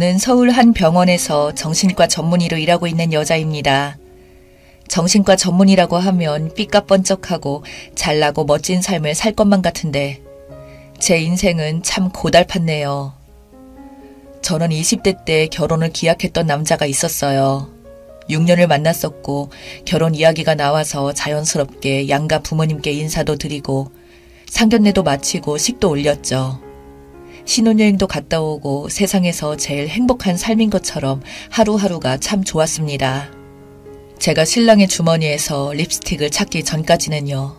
저는 서울 한 병원에서 정신과 전문의로 일하고 있는 여자입니다. 정신과 전문의라고 하면 삐까뻔쩍하고 잘나고 멋진 삶을 살 것만 같은데 제 인생은 참 고달팠네요. 저는 20대 때 결혼을 기약했던 남자가 있었어요. 6년을 만났었고 결혼 이야기가 나와서 자연스럽게 양가 부모님께 인사도 드리고 상견례도 마치고 식도 올렸죠. 신혼여행도 갔다 오고 세상에서 제일 행복한 삶인 것처럼 하루하루가 참 좋았습니다. 제가 신랑의 주머니에서 립스틱을 찾기 전까지는요.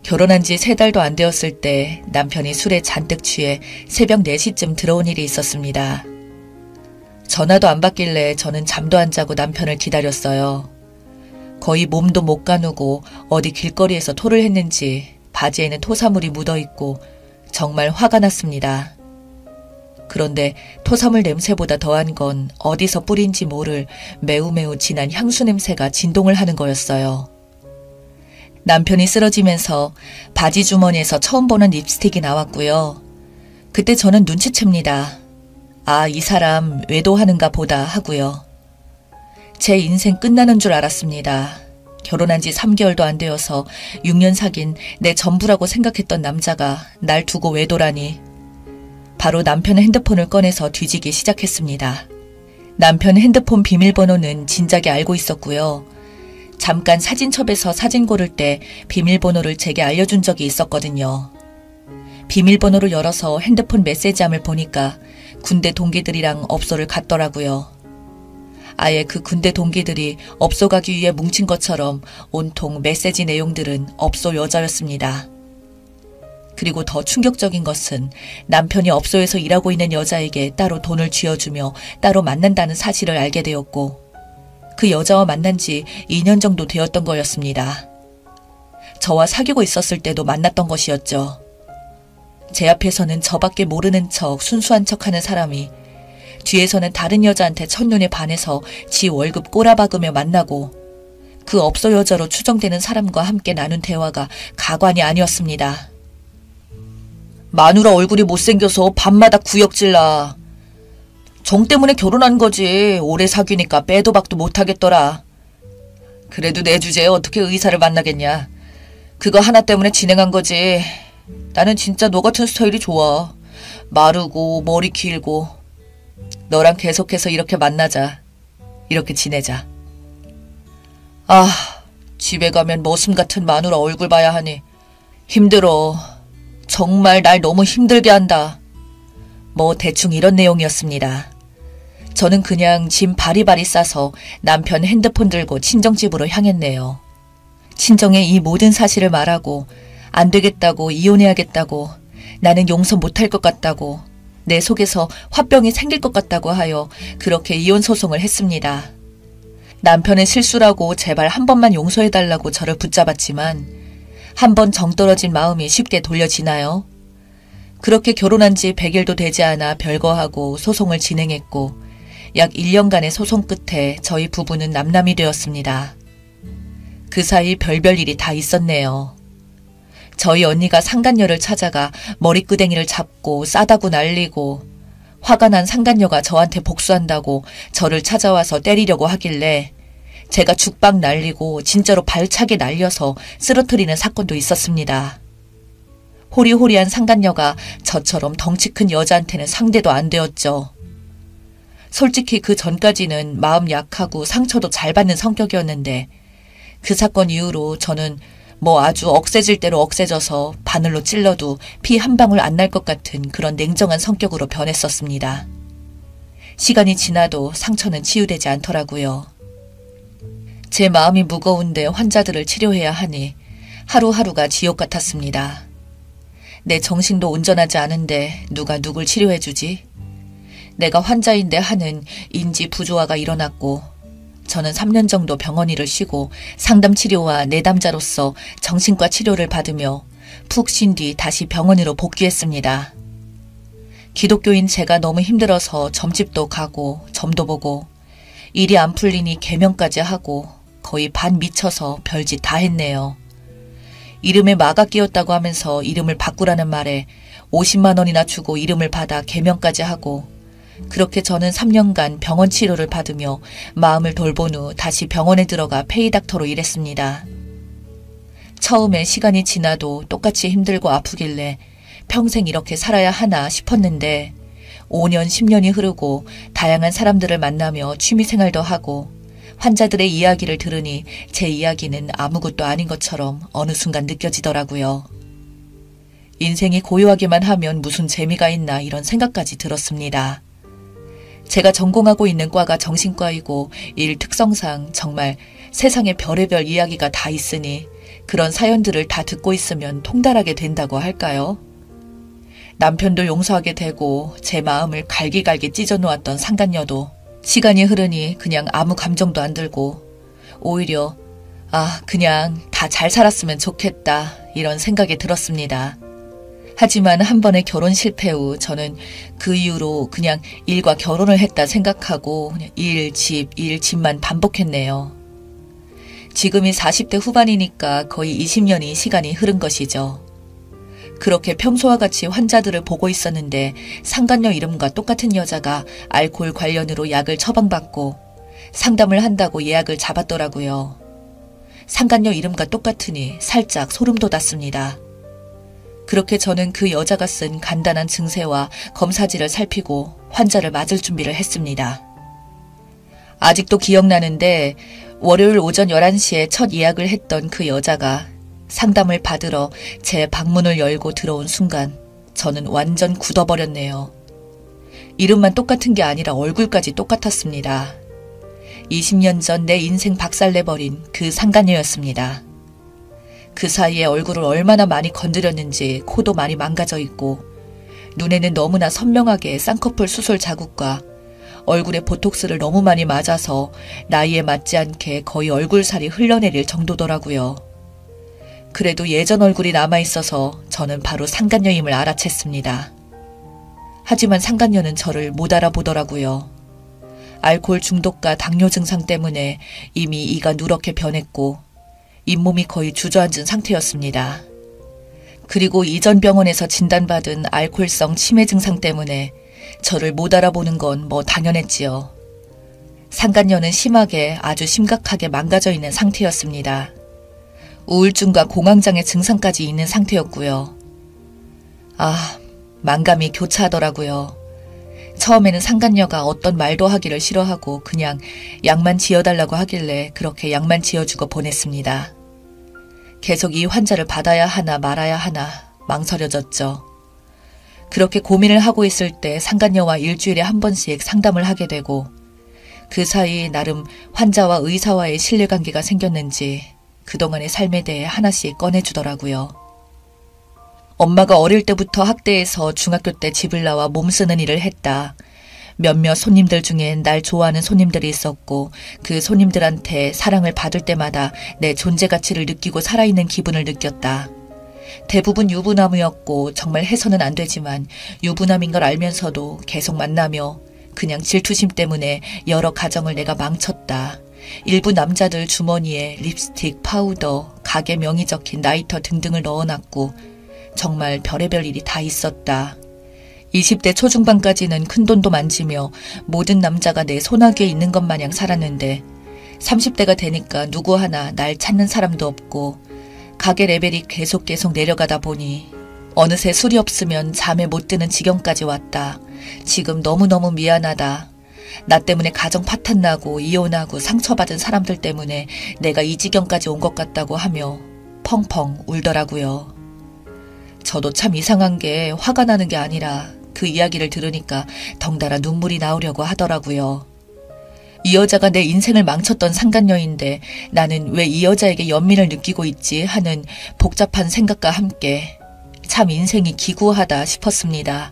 결혼한 지 3달도 안 되었을 때 남편이 술에 잔뜩 취해 새벽 4시쯤 들어온 일이 있었습니다. 전화도 안 받길래 저는 잠도 안 자고 남편을 기다렸어요. 거의 몸도 못 가누고 어디 길거리에서 토를 했는지 바지에는 토사물이 묻어있고 정말 화가 났습니다. 그런데 토사물 냄새보다 더한 건 어디서 뿌린지 모를 매우 진한 향수 냄새가 진동을 하는 거였어요. 남편이 쓰러지면서 바지 주머니에서 처음 보는 립스틱이 나왔고요. 그때 저는 눈치챕니다. 아, 이 사람 외도하는가 보다 하고요. 제 인생 끝나는 줄 알았습니다. 결혼한 지 3개월도 안 되어서 6년 사귄 내 전부라고 생각했던 남자가 날 두고 외도라니. 바로 남편의 핸드폰을 꺼내서 뒤지기 시작했습니다. 남편 핸드폰 비밀번호는 진작에 알고 있었고요. 잠깐 사진첩에서 사진 고를 때 비밀번호를 제게 알려준 적이 있었거든요. 비밀번호를 열어서 핸드폰 메시지함을 보니까 군대 동기들이랑 업소를 갔더라고요. 아예 그 군대 동기들이 업소 가기 위해 뭉친 것처럼 온통 메시지 내용들은 업소 여자였습니다. 그리고 더 충격적인 것은 남편이 업소에서 일하고 있는 여자에게 따로 돈을 쥐어주며 따로 만난다는 사실을 알게 되었고 그 여자와 만난 지 2년 정도 되었던 거였습니다. 저와 사귀고 있었을 때도 만났던 것이었죠. 제 앞에서는 저밖에 모르는 척 순수한 척하는 사람이 뒤에서는 다른 여자한테 첫눈에 반해서 지 월급 꼬라박으며 만나고 그 업소 여자로 추정되는 사람과 함께 나눈 대화가 가관이 아니었습니다. 마누라 얼굴이 못생겨서 밤마다 구역질나. 정 때문에 결혼한 거지. 오래 사귀니까 빼도 박도 못하겠더라. 그래도 내 주제에 어떻게 의사를 만나겠냐. 그거 하나 때문에 진행한 거지. 나는 진짜 너 같은 스타일이 좋아. 마르고 머리 길고. 너랑 계속해서 이렇게 만나자. 이렇게 지내자. 아, 집에 가면 머슴 같은 마누라 얼굴 봐야 하니 힘들어. 정말 날 너무 힘들게 한다. 뭐 대충 이런 내용이었습니다. 저는 그냥 짐 바리바리 싸서 남편 핸드폰 들고 친정집으로 향했네요. 친정에 이 모든 사실을 말하고 안 되겠다고 이혼해야겠다고 나는 용서 못할 것 같다고 내 속에서 화병이 생길 것 같다고 하여 그렇게 이혼 소송을 했습니다. 남편의 실수라고 제발 한 번만 용서해달라고 저를 붙잡았지만 한 번 정 떨어진 마음이 쉽게 돌려지나요? 그렇게 결혼한 지 100일도 되지 않아 별거하고 소송을 진행했고 약 1년간의 소송 끝에 저희 부부는 남남이 되었습니다. 그 사이 별별 일이 다 있었네요. 저희 언니가 상간녀를 찾아가 머리끄댕이를 잡고 싸다구 날리고 화가 난 상간녀가 저한테 복수한다고 저를 찾아와서 때리려고 하길래 제가 죽박 날리고 진짜로 발차게 날려서 쓰러뜨리는 사건도 있었습니다. 호리호리한 상간녀가 저처럼 덩치 큰 여자한테는 상대도 안 되었죠. 솔직히 그 전까지는 마음 약하고 상처도 잘 받는 성격이었는데 그 사건 이후로 저는 뭐 아주 억세질 대로 억세져서 바늘로 찔러도 피 한 방울 안 날 것 같은 그런 냉정한 성격으로 변했었습니다. 시간이 지나도 상처는 치유되지 않더라고요. 제 마음이 무거운데 환자들을 치료해야 하니 하루하루가 지옥 같았습니다. 내 정신도 온전하지 않은데 누가 누굴 치료해주지? 내가 환자인데 하는 인지 부조화가 일어났고 저는 3년 정도 병원 일을 쉬고 상담치료와 내담자로서 정신과 치료를 받으며 푹 쉰 뒤 다시 병원으로 복귀했습니다. 기독교인 제가 너무 힘들어서 점집도 가고 점도 보고 일이 안 풀리니 개명까지 하고 거의 반 미쳐서 별짓 다 했네요. 이름에 마가 끼었다고 하면서 이름을 바꾸라는 말에 50만 원이나 주고 이름을 받아 개명까지 하고 그렇게 저는 3년간 병원 치료를 받으며 마음을 돌본 후 다시 병원에 들어가 페이닥터로 일했습니다. 처음에 시간이 지나도 똑같이 힘들고 아프길래 평생 이렇게 살아야 하나 싶었는데 5년, 10년이 흐르고 다양한 사람들을 만나며 취미생활도 하고 환자들의 이야기를 들으니 제 이야기는 아무것도 아닌 것처럼 어느 순간 느껴지더라고요. 인생이 고요하기만 하면 무슨 재미가 있나 이런 생각까지 들었습니다. 제가 전공하고 있는 과가 정신과이고 일 특성상 정말 세상에 별의별 이야기가 다 있으니 그런 사연들을 다 듣고 있으면 통달하게 된다고 할까요? 남편도 용서하게 되고 제 마음을 갈기갈기 찢어놓았던 상간녀도 시간이 흐르니 그냥 아무 감정도 안 들고 오히려 그냥 다 잘 살았으면 좋겠다 이런 생각이 들었습니다. 하지만 한 번의 결혼 실패 후 저는 그 이후로 그냥 일과 결혼을 했다 생각하고 그냥 일, 집만 반복했네요. 지금이 40대 후반이니까 거의 20년이 시간이 흐른 것이죠. 그렇게 평소와 같이 환자들을 보고 있었는데 상간녀 이름과 똑같은 여자가 알코올 관련으로 약을 처방받고 상담을 한다고 예약을 잡았더라고요. 상간녀 이름과 똑같으니 살짝 소름 돋았습니다. 그렇게 저는 그 여자가 쓴 간단한 증세와 검사지를 살피고 환자를 맞을 준비를 했습니다. 아직도 기억나는데 월요일 오전 11시에 첫 예약을 했던 그 여자가 상담을 받으러 제 방문을 열고 들어온 순간 저는 완전 굳어버렸네요. 이름만 똑같은 게 아니라 얼굴까지 똑같았습니다. 20년 전 내 인생 박살내버린 그 상간녀였습니다. 그 사이에 얼굴을 얼마나 많이 건드렸는지 코도 많이 망가져 있고 눈에는 너무나 선명하게 쌍꺼풀 수술 자국과 얼굴에 보톡스를 너무 많이 맞아서 나이에 맞지 않게 거의 얼굴살이 흘러내릴 정도더라고요. 그래도 예전 얼굴이 남아있어서 저는 바로 상간녀임을 알아챘습니다. 하지만 상간녀는 저를 못 알아보더라고요. 알코올 중독과 당뇨 증상 때문에 이미 이가 누렇게 변했고 잇몸이 거의 주저앉은 상태였습니다. 그리고 이전 병원에서 진단받은 알코올성 치매 증상 때문에 저를 못 알아보는 건 뭐 당연했지요. 상간녀는 심하게 아주 심각하게 망가져 있는 상태였습니다. 우울증과 공황장애 증상까지 있는 상태였고요. 만감이 교차하더라고요. 처음에는 상간녀가 어떤 말도 하기를 싫어하고 그냥 약만 지어달라고 하길래 그렇게 약만 지어주고 보냈습니다. 계속 이 환자를 받아야 하나 말아야 하나 망설여졌죠. 그렇게 고민을 하고 있을 때 상간녀와 일주일에 한 번씩 상담을 하게 되고 그 사이 나름 환자와 의사와의 신뢰관계가 생겼는지 그동안의 삶에 대해 하나씩 꺼내주더라고요. 엄마가 어릴 때부터 학대해서 중학교 때 집을 나와 몸쓰는 일을 했다. 몇몇 손님들 중엔 날 좋아하는 손님들이 있었고 그 손님들한테 사랑을 받을 때마다 내 존재 가치를 느끼고 살아있는 기분을 느꼈다. 대부분 유부남이었고 정말 해서는 안 되지만 유부남인 걸 알면서도 계속 만나며 그냥 질투심 때문에 여러 가정을 내가 망쳤다. 일부 남자들 주머니에 립스틱, 파우더, 가게 명이 적힌 라이터 등등을 넣어놨고 정말 별의별 일이 다 있었다. 20대 초중반까지는 큰돈도 만지며 모든 남자가 내 손아귀에 있는 것 마냥 살았는데 30대가 되니까 누구 하나 날 찾는 사람도 없고 가게 레벨이 계속 내려가다 보니 어느새 술이 없으면 잠에 못 드는 지경까지 왔다. 지금 너무너무 미안하다. 나 때문에 가정 파탄나고 이혼하고 상처받은 사람들 때문에 내가 이 지경까지 온 것 같다고 하며 펑펑 울더라고요. 저도 참 이상한 게 화가 나는 게 아니라 그 이야기를 들으니까 덩달아 눈물이 나오려고 하더라고요. 이 여자가 내 인생을 망쳤던 상간녀인데 나는 왜 이 여자에게 연민을 느끼고 있지 하는 복잡한 생각과 함께 참 인생이 기구하다 싶었습니다.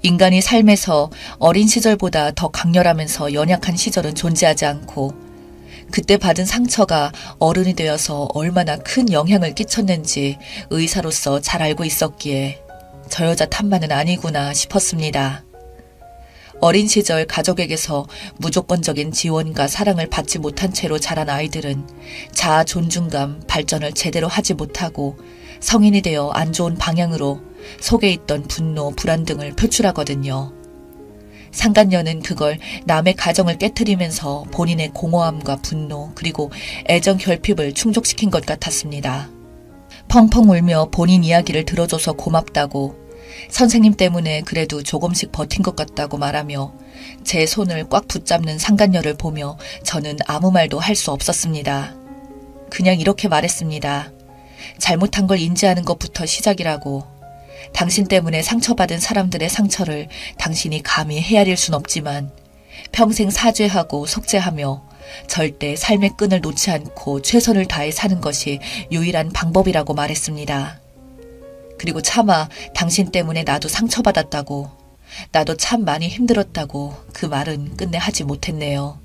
인간이 삶에서 어린 시절보다 더 강렬하면서 연약한 시절은 존재하지 않고 그때 받은 상처가 어른이 되어서 얼마나 큰 영향을 끼쳤는지 의사로서 잘 알고 있었기에 저 여자 탓만은 아니구나 싶었습니다. 어린 시절 가족에게서 무조건적인 지원과 사랑을 받지 못한 채로 자란 아이들은 자아 존중감 발전을 제대로 하지 못하고 성인이 되어 안 좋은 방향으로 속에 있던 분노, 불안 등을 표출하거든요. 상간녀는 그걸 남의 가정을 깨트리면서 본인의 공허함과 분노 그리고 애정 결핍을 충족시킨 것 같았습니다. 펑펑 울며 본인 이야기를 들어줘서 고맙다고, 선생님 때문에 그래도 조금씩 버틴 것 같다고 말하며 제 손을 꽉 붙잡는 상간녀를 보며 저는 아무 말도 할 수 없었습니다. 그냥 이렇게 말했습니다. 잘못한 걸 인지하는 것부터 시작이라고. 당신 때문에 상처받은 사람들의 상처를 당신이 감히 헤아릴 순 없지만 평생 사죄하고 속죄하며 절대 삶의 끈을 놓지 않고 최선을 다해 사는 것이 유일한 방법이라고 말했습니다. 그리고 차마 당신 때문에 나도 상처받았다고, 나도 참 많이 힘들었다고 그 말은 끝내 하지 못했네요.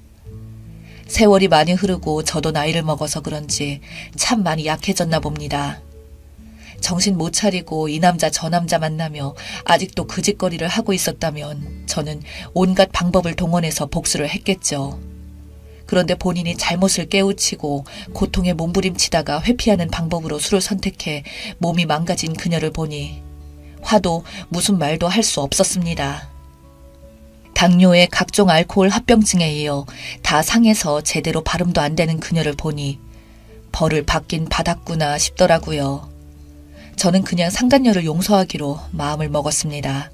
세월이 많이 흐르고 저도 나이를 먹어서 그런지 참 많이 약해졌나 봅니다. 정신 못 차리고 이 남자 저 남자 만나며 아직도 그 짓거리를 하고 있었다면 저는 온갖 방법을 동원해서 복수를 했겠죠. 그런데 본인이 잘못을 깨우치고 고통에 몸부림치다가 회피하는 방법으로 술을 선택해 몸이 망가진 그녀를 보니 화도 무슨 말도 할 수 없었습니다. 당뇨에 각종 알코올 합병증에 이어 다 상해서 제대로 발음도 안 되는 그녀를 보니 벌을 받긴 받았구나 싶더라고요. 저는 그냥 상간녀를 용서하기로 마음을 먹었습니다.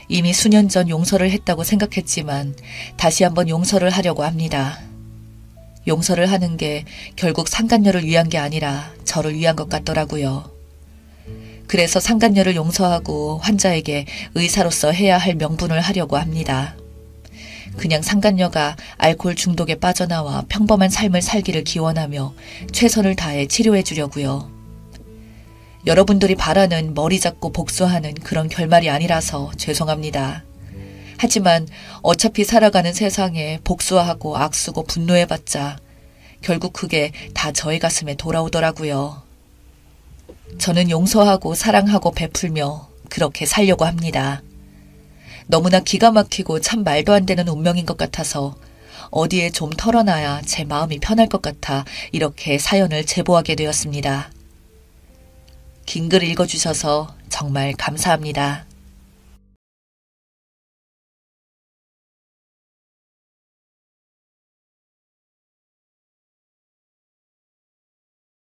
이미 수년 전 용서를 했다고 생각했지만 다시 한번 용서를 하려고 합니다. 용서를 하는 게 결국 상간녀를 위한 게 아니라 저를 위한 것 같더라고요. 그래서 상간녀를 용서하고 환자에게 의사로서 해야 할 명분을 하려고 합니다. 그냥 상간녀가 알코올 중독에 빠져나와 평범한 삶을 살기를 기원하며 최선을 다해 치료해 주려고요. 여러분들이 바라는 머리 잡고 복수하는 그런 결말이 아니라서 죄송합니다. 하지만 어차피 살아가는 세상에 복수하고 악쓰고 분노해봤자 결국 그게 다 저의 가슴에 돌아오더라고요. 저는 용서하고 사랑하고 베풀며 그렇게 살려고 합니다. 너무나 기가 막히고 참 말도 안 되는 운명인 것 같아서 어디에 좀 털어놔야 제 마음이 편할 것 같아 이렇게 사연을 제보하게 되었습니다. 긴 글 읽어주셔서 정말 감사합니다.